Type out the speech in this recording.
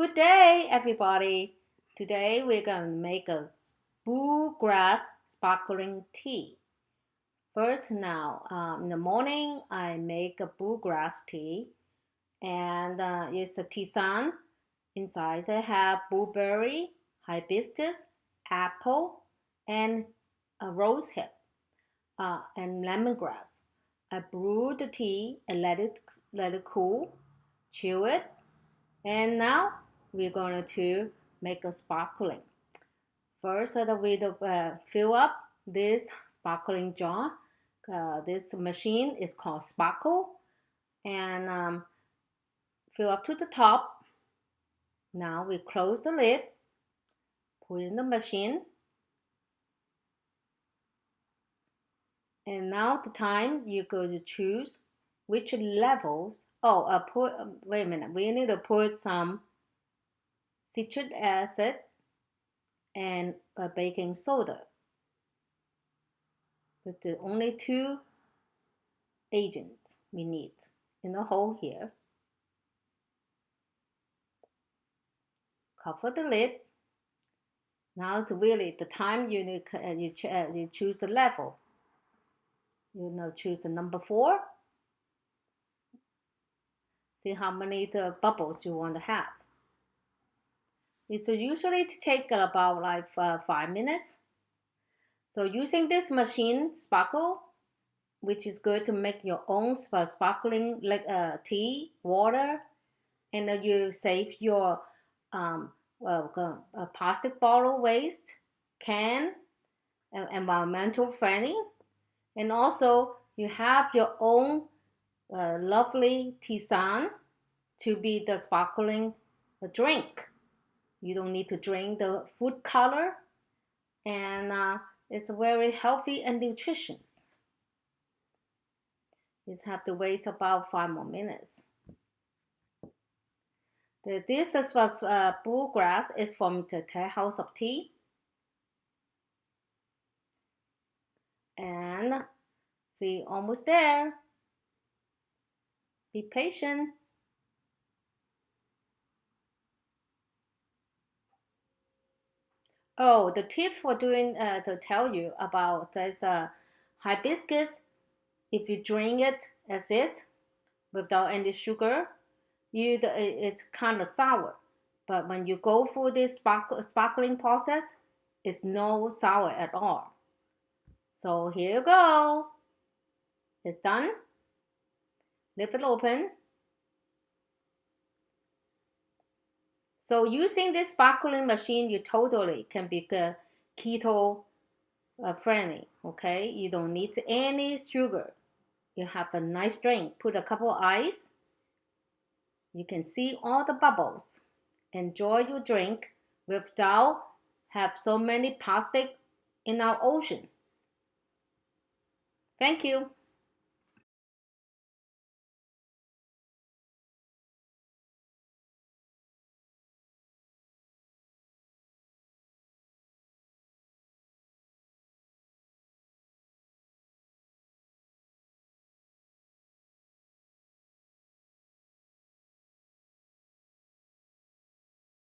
Good day, everybody. Today we're going to make a bluegrass sparkling tea. First, now in the morning, I make a bluegrass tea, and it's a tisane. Inside, I have blueberry, hibiscus, apple, and a rose hip, and lemongrass. I brew the tea and let it cool, chill it, and now we're going to make a sparkling. First, we fill up this sparkling jar. This machine is called Spärkel, and fill up to the top. Now we close the lid, put in the machine, and now the time you go to choose which levels. Wait a minute. We need to put some citric acid and baking soda. With the only two agents we need in the hole here. Cover the lid. Now it's really the time you choose the level. Choose the number 4. See how many bubbles you want to have. It's usually to take about 5 minutes. So using this machine, Spärkel, which is good to make your own sparkling tea, water, and you save your plastic bottle waste, can, environmental friendly, and also you have your own lovely tisane to be the sparkling drink. You don't need to drink the food color, and it's very healthy and nutritious. Just have to wait about 5 more minutes. This is bluegrass is from the House of Tea. And see, almost there. Be patient. Oh, the tip for doing to tell you about this hibiscus. If you drink it as is, without any sugar, it's kind of sour. But when you go through this sparkling process, it's no sour at all. So here you go. It's done. Leave it open. So using this sparkling machine, you totally can be keto friendly. Okay, you don't need any sugar. You have a nice drink. Put a couple of ice. You can see all the bubbles. Enjoy your drink without have so many plastic in our ocean. Thank you.